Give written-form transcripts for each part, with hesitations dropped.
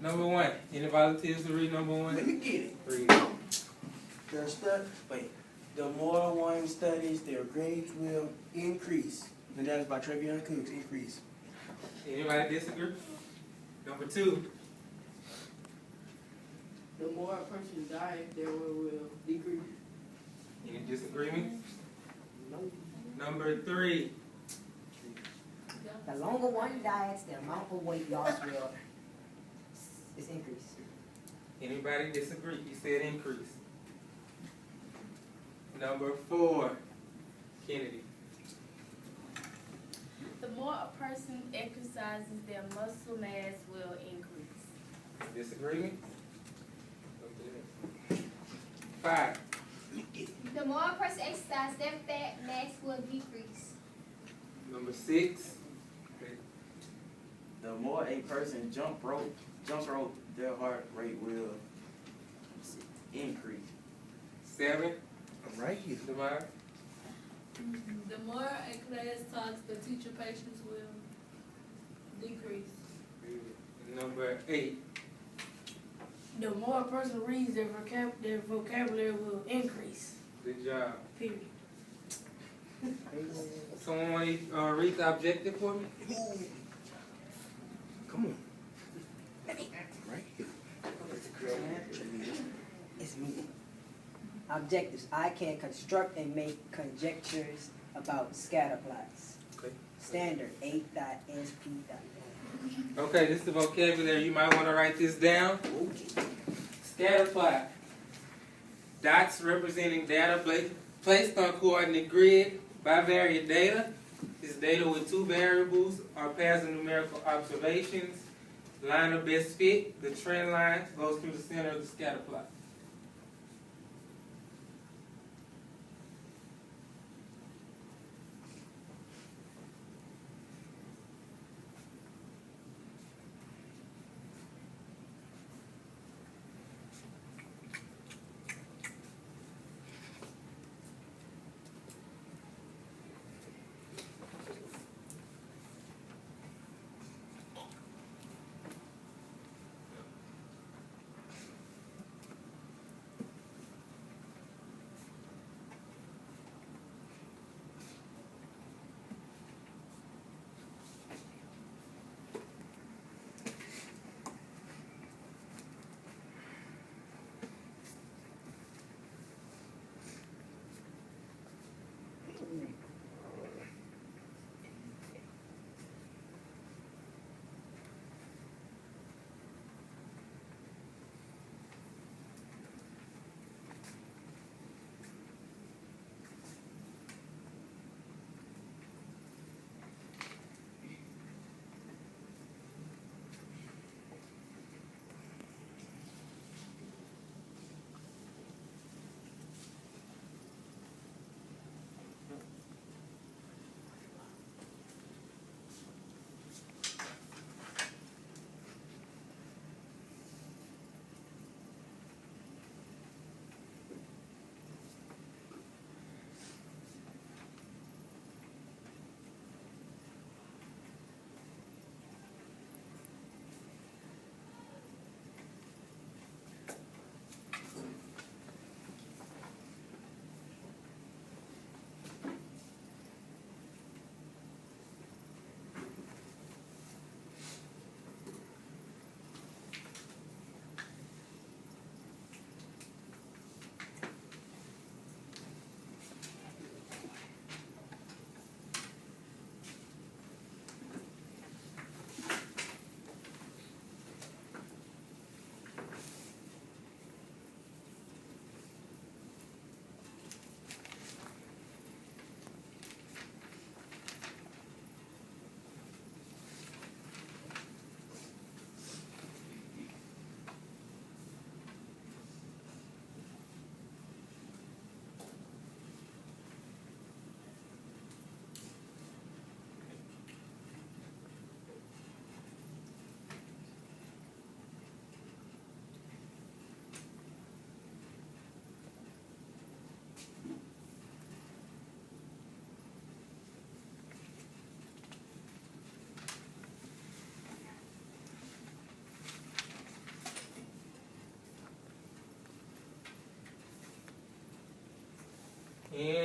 Number one. Any volunteers to read number one? Let me get it. Read it. The more one studies, their grades will increase. And that is by Travion Cooks, increase. Anybody disagree? Number two. The more a person dies, their will decrease. Any disagreement? No. Number three. The longer one diets, the amount of weight loss will is increased. Anybody disagree? You said increase. Number four. Kennedy. The more a person exercises, their muscle mass will increase. Disagreement? Five. The more a person exercises, their fat mass will decrease. Number six. The more a person jumps rope, their heart rate will increase. Seven. I'm right here. Devon. The more a class talks, the teacher patience will decrease. Number eight. The more a person reads, their vocabulary will increase. Good job. Period. Someone want to read the objective for me? Come on. Right here. It's me. Objectives. I can construct and make conjectures about scatterplots. Okay. Standard 8.sp. Okay, this is the vocabulary. You might want to write this down. Scatterplot. Dots representing data placed on coordinate grid by varied data. This data with two variables or pairs of numerical observations. Line of best fit. The trend line goes through the center of the scatterplot.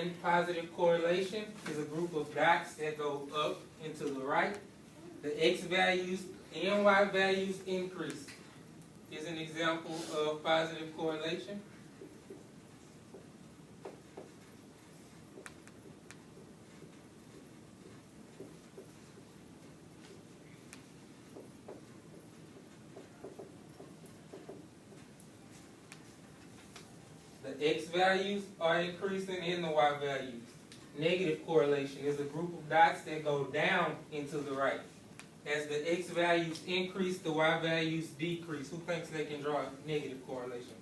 And positive correlation is a group of dots that go up and to the right. The x values and y values increase. Is an example of positive correlation. The x values are increasing and the y values. Negative correlation is a group of dots that go down and to the right. As the x values increase, the y values decrease. Who thinks they can draw a negative correlation?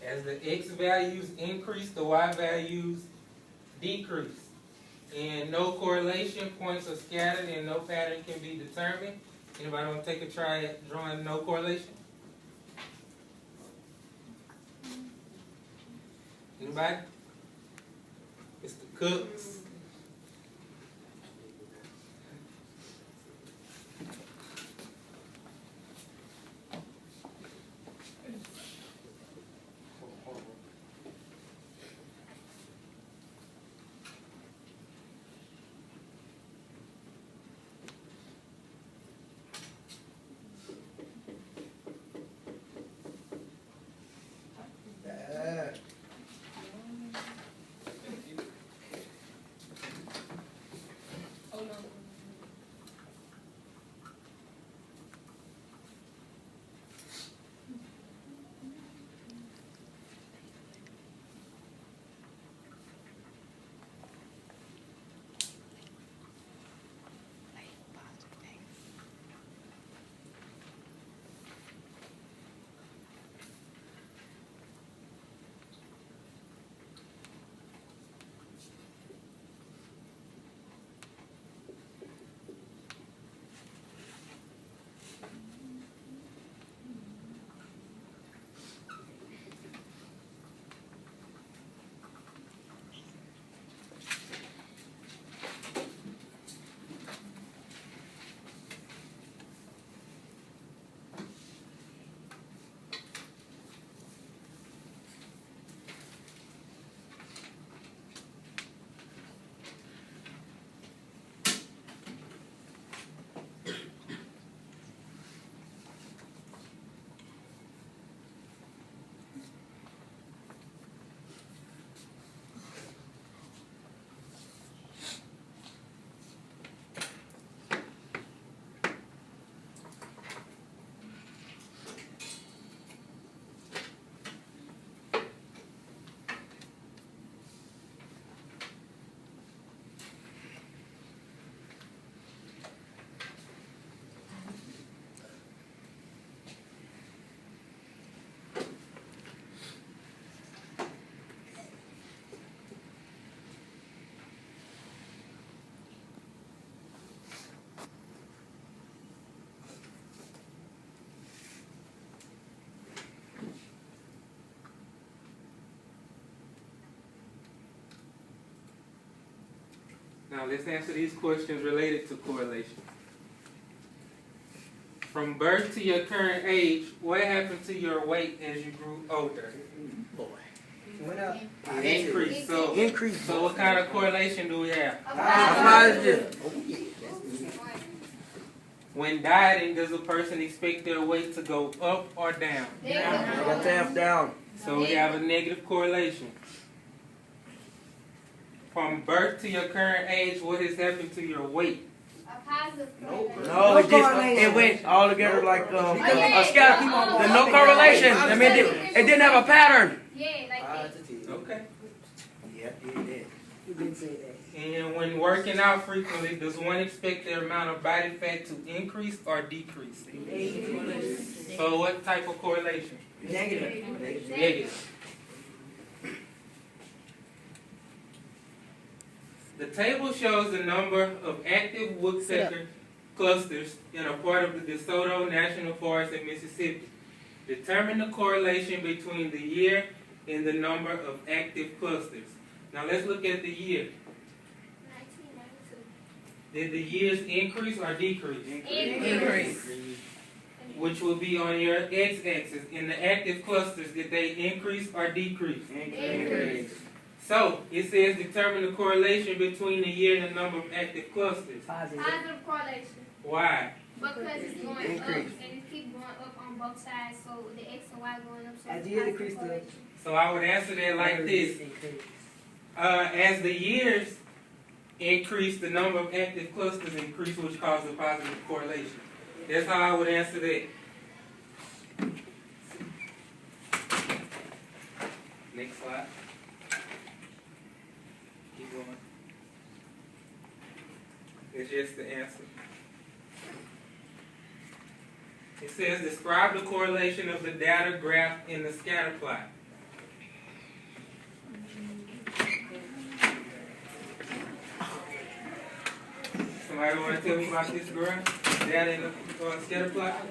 As the x values increase, the y values decrease. And no correlation, points are scattered, and no pattern can be determined. Anybody want to take a try at drawing no correlation? Anybody? Mr. Cooks. Oh, no. Now let's answer these questions related to correlation. From birth to your current age, what happened to your weight as you grew older? Went up. It increased. So, Increase. so what kind of correlation do we have? Positive. When dieting, does a person expect their weight to go up or down? Got half down. So we have a negative correlation. From birth to your current age, what has happened to your weight? A positive correlation. No, it went all together like a scatter. There's no correlation. I mean, it didn't have a pattern. Yeah, like that. Okay. Yeah. Yeah, did that. You didn't say that. And when working out frequently, does one expect their amount of body fat to increase or decrease? So what type of correlation? Negative. Negative. The table shows the number of active woodpecker clusters in a part of the DeSoto National Forest in Mississippi. Determine the correlation between the year and the number of active clusters. Now let's look at the year. 1992. Did the years increase or decrease? Increase. Which will be on your x-axis. In the active clusters, did they increase or decrease? Increase. So, it says determine the correlation between the year and the number of active clusters. Positive. Positive correlation. Why? Because it's going up Increase. and it keep going up on both sides, so the X and Y going up. So As it's the year positive decrease, the correlation. So I would answer that like this. Increase. As the years increase, the number of active clusters increase, which causes a positive correlation. That's how I would answer that. Next slide. Keep going. It's just the answer. It says describe the correlation of the data graph in the scatter plot. Somebody want to tell me about this graph? Data in the scatter plot?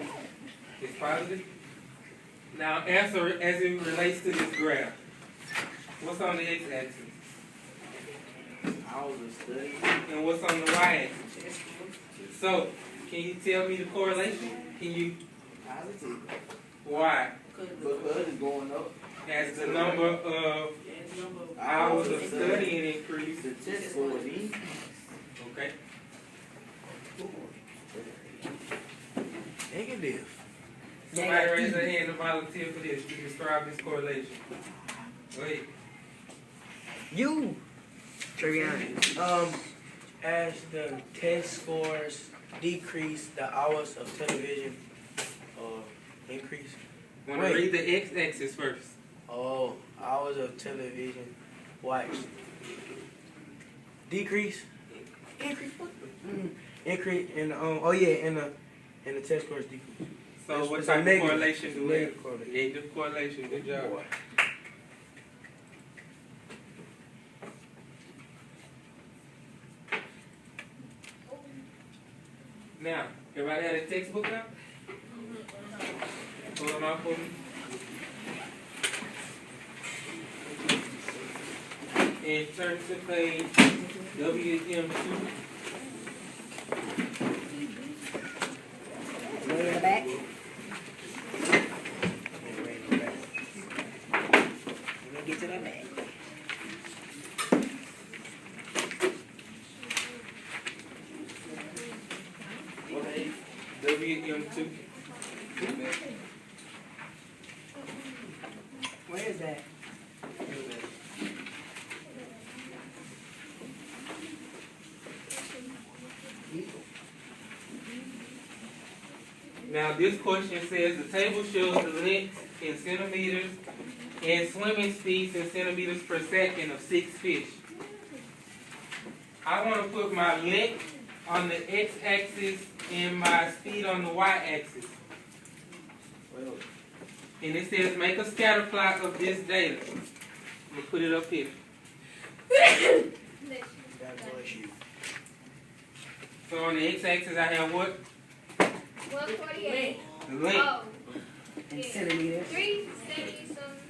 It's positive. Now answer as it relates to this graph. What's on the x-axis? Hours of study. And what's on the y-axis? So, can you tell me the correlation? Can you? Positive. Why? Because it's going up. As the number of hours of studying increase. The test score would be. Okay. Negative. Somebody raise their hand to volunteer for this to describe this correlation. Wait. You. Trevion. As the test scores decrease, the hours of television increase. Want to read the x-axis first. Oh, hours of television watched. Decrease. Increase. Increase in in the test scores decrease. So It's what a type of negative. correlation do we have? Negative correlation. Negative correlation. Good job. Boy. Now, everybody had a textbook out? Pull them out for me. And turn to page WM2. Way in the back. Let me get to that back. WM2. Where is that? Now this question says the table shows the length in centimeters and swimming speeds in centimeters per second of 6 fish. I want to put my length on the x-axis and my speed on the y-axis. Well, And it says make a scatter plot of this data. I'm going to put it up here. God bless you. So on the x-axis I have what? 148. The length. Oh. In Yeah. centimeters. 370 something.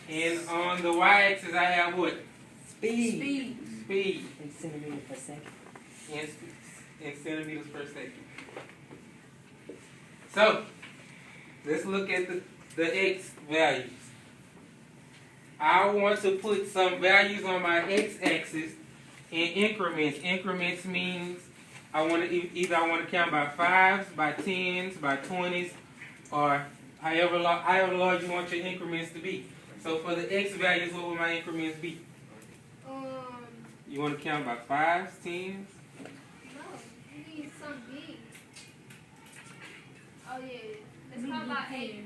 And on the y-axis I have what? Speed. Speed In centimeters per second. in centimeters per second. So, let's look at the x values. I want to put some values on my x-axis in increments. Increments means I want to either I want to count by 5s, by 10s, by 20s, or however large you want your increments to be. So for the x values, what will my increments be? You want to count by 5s, 10s? No, you need some big. Oh yeah, let's count by 8.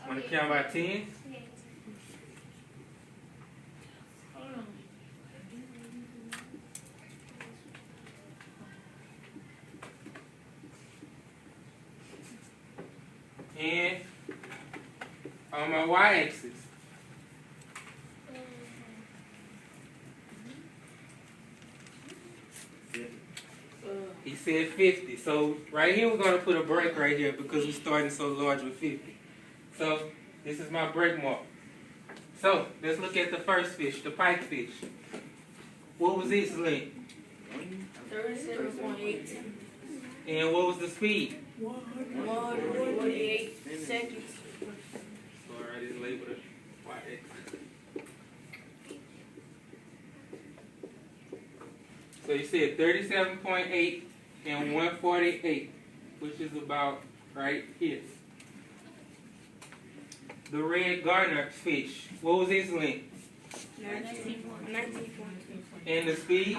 Want to count by 10s? Yeah. And on my y-axis, he said 50. So right here we're going to put a break right here because we're starting so large with 50. So this is my break mark. So let's look at the first fish, the pike fish. What was its length? 37.8. And what was the speed? 148 seconds. So I just labeled it y-axis. So you said 37.8 and 148, which is about right here. The red garnet fish, what was its length? 19.2. And the speed,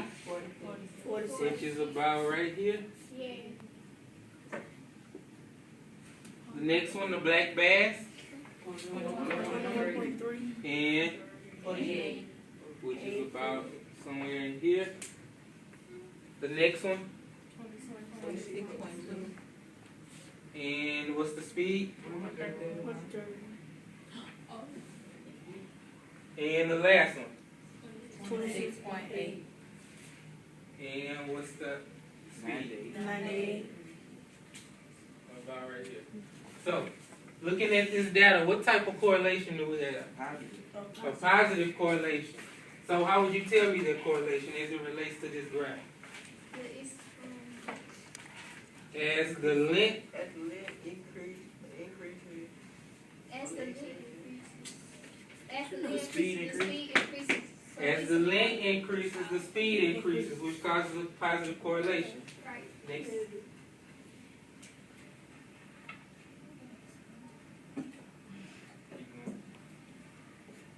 46. which is about right here. Yeah. The next one, the black bass, 1.3. and 48. which is about somewhere in here. The next one, 26.2. and what's the speed? 130. And the last one, 26.8. and what's the speed? 98. About right here. So, looking at this data, what type of correlation do we have? A positive correlation. So how would you tell me the correlation as it relates to this graph? It's, As the length, As the lead increases. as the length increases. As the length The speed increases, the speed increases. So as it's the length increases, the speed increases, which causes a positive correlation. right. Next.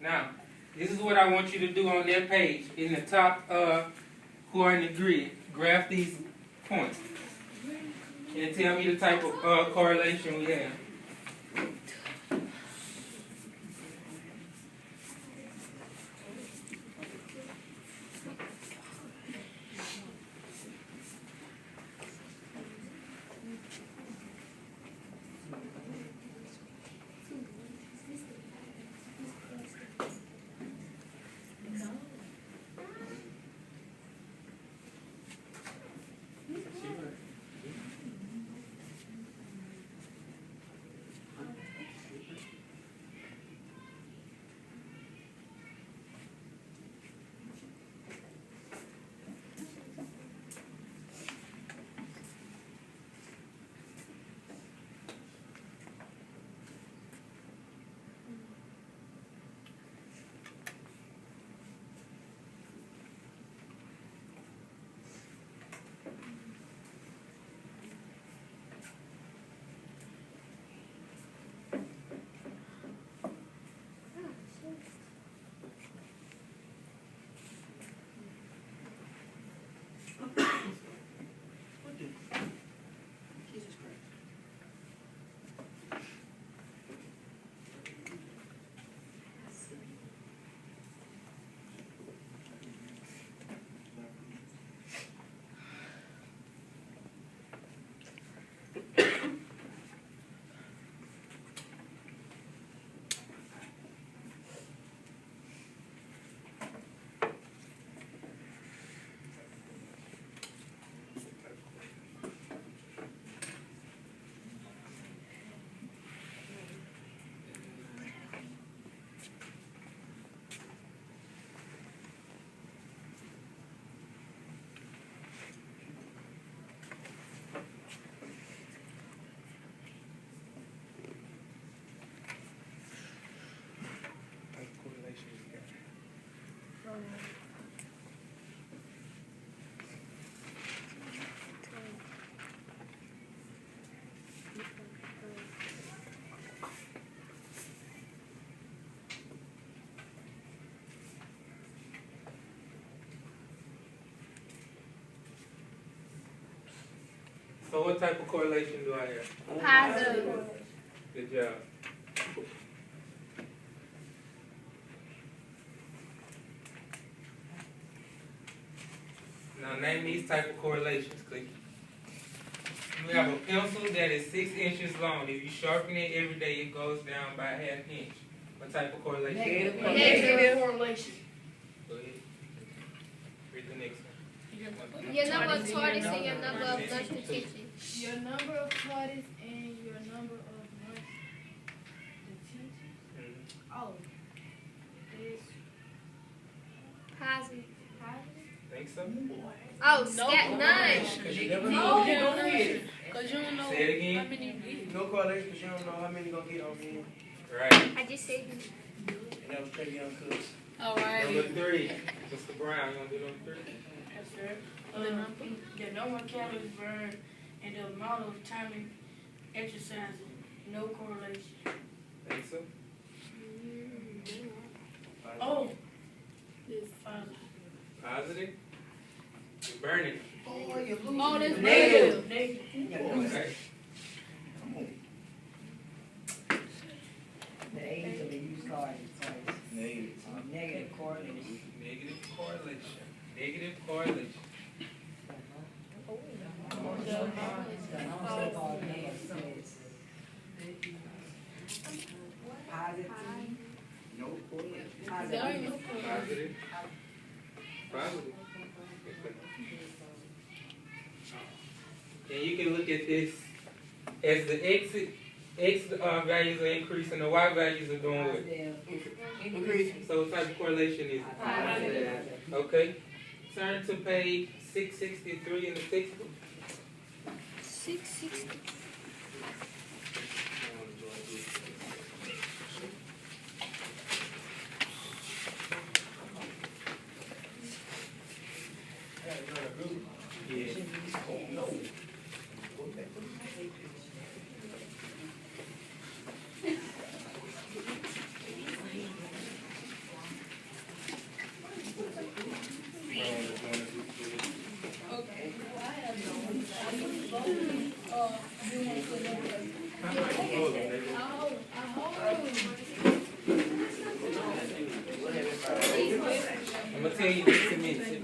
Now, this is what I want you to do on that page. In the top coordinate grid, graph these points. And tell me the type of correlation we have. So what type of correlation do I have? Positive. Good job. Now name these type of correlations, Click. You You have a pencil that is 6 inches long. If you sharpen it every day, it goes down by ½ inch. What type of correlation? Negative correlation. Go ahead. Read the next one. Your number of tortoise and your number of lunch detention. Your number of tortoise and your number of lunch detention. Oh. It's Positive. Think so? Oh, scat none. Cause you never No, know. you don't know. Cause you don't know Say it again. how many you get. No correlation, cause you don't know how many gonna get on the end. Right. I just said And that was Travion Cooks. Alright. Number 3. Mr. Brown, you want to do number 3? Yes, sir. The number of calories burned and the amount of time exercising, no correlation. Think so? Oh, it's positive. Positive? You're burning. Oh, you losing. Oh, that's Negative. negative. Okay. The age of the used car is twice. Negative. Negative correlation. Negative correlation. Negative correlation. Positive. No correlation. There ain't no correlation. Positive. Positive. And you can look at this as the X values are increasing, the Y values are doing what? Increasing. So what type of correlation is it? Positive. Okay. Turn to page 663 in the textbook. 660. Yeah. Okay. Well, I have no one. You want to put another place? I'm gonna tell you this in a minute.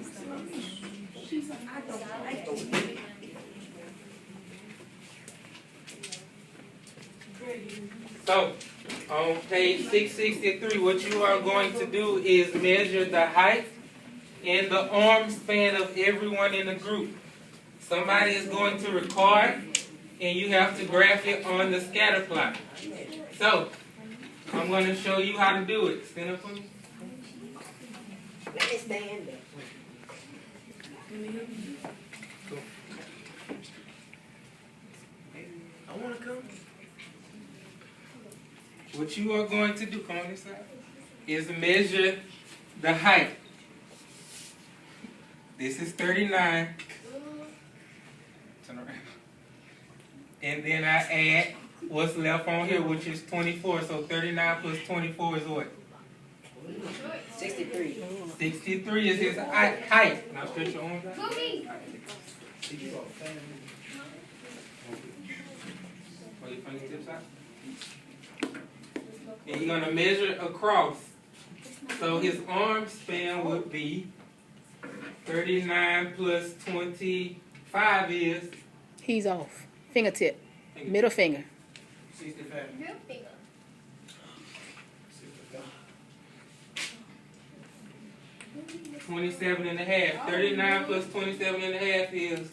So, on page 663, what you are going to do is measure the height and the arm span of everyone in the group. Somebody is going to record, and you have to graph it on the scatter plot. So, I'm going to show you how to do it. Stand up for me. Let me stand there. I wanna come. What you are going to do, come on this side, is measure the height. This is 39. Turn around. And then I add what's left on here, which is 24. So 39 plus 24 is what? 63. 63 is his height. Now stretch your arms out. Movie. Pull your fingertips out. And you're going to measure across. So his arm span would be 39 plus 25 is? He's off. Fingertip. Middle finger. 65. Real finger. 27 and a half. 39 plus 27 and a half is?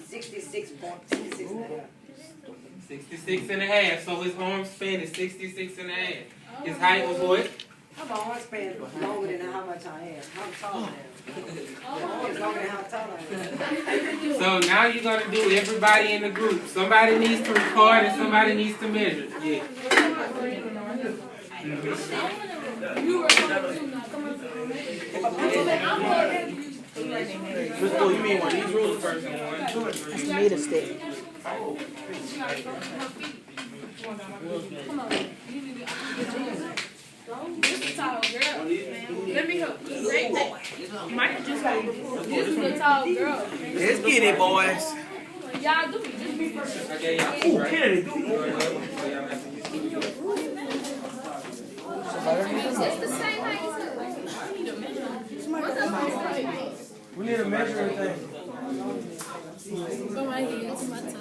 66.66. 66 and a half. So his arm span is 66 and a half. His height was what? How about arm span longer than how much I am? How tall I am? It's longer than how tall I am. So now you're going to do everybody in the group. Somebody needs to record and somebody needs to measure. Yeah. You recorded too now. Come on. Let's go, you mean one of these rules? Person 1, 2, 3. That's the middle stick. Come on. This is a tall girl. Let me help. Mike just got this is a tall girl. Let's get it, boys. Y'all do it. Just be first. Okay, y'all. Ooh, Right. get it. It's the same height too. We need to measure everything. Go right here. That's my toe.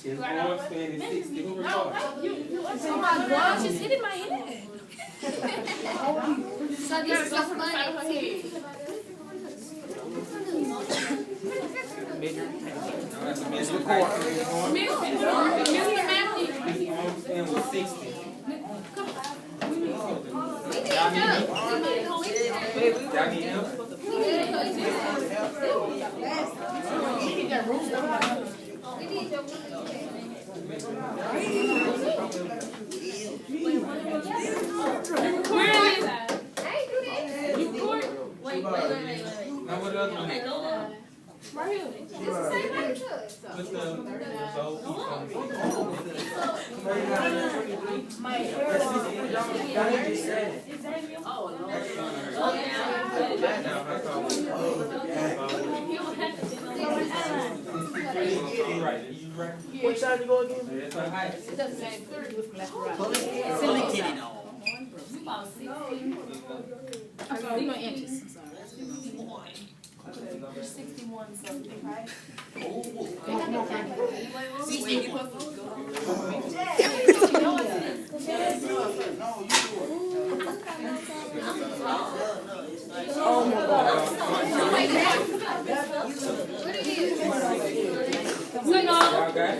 His arm span is 60. Who recorded? Oh my gosh, just hit in my head. So this is a fun activity. No, that's a Mr. Tyson. His arm span was 60. Y'all need help? Y'all need help? Now what the other one is? What's the result? Which side you go again? We going inches. 61 something, right? Oh my God. Y'all got it?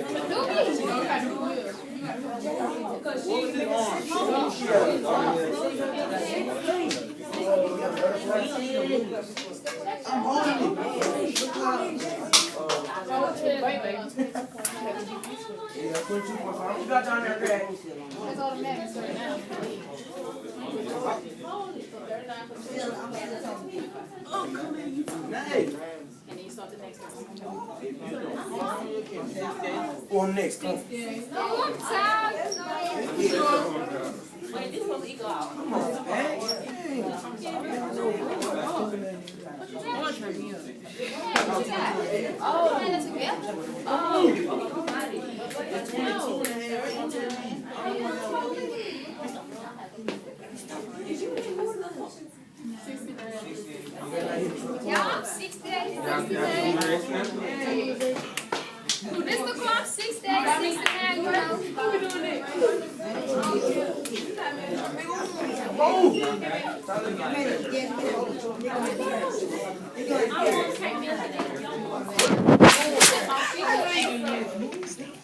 I'm holding Yeah, put 2.5. You got down there, Greg? That's automatic right now. Hey. And then you start the next one. On next, come. Wait, this was equal out. Come on, man. Y'all, I'm 6 days. Y'all do the rest now? This the clock, 6 days, 6 and 9, you know. Oh!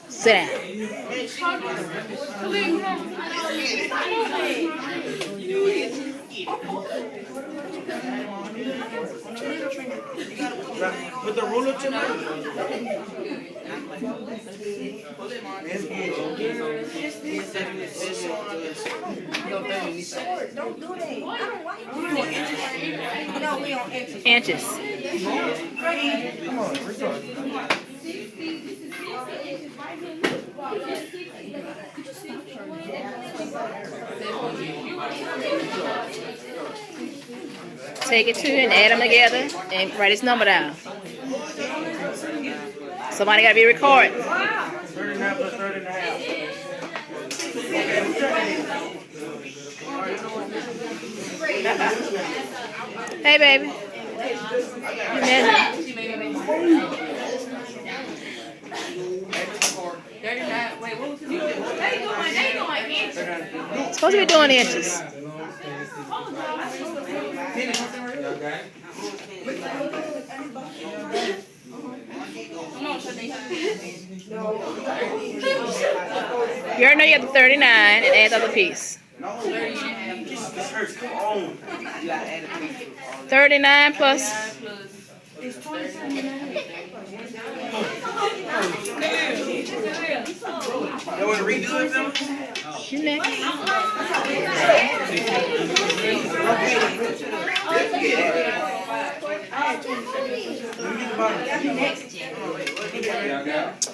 Sit down. With the ruler to me? Don't do that. No, we on inches. Inches. Come on, retard. Take it two and add them together and write his number down. Somebody got to be recording. 39 plus 30 and a half. Hey, baby. You measure. 39. Wait, what was it? They doing inches. Supposed to be doing inches. Y'all got it? You already know you have the 39 and add the other piece. No, this hurts. Come on. 39 plus. You want to redo it, though? You next. Y'all got it?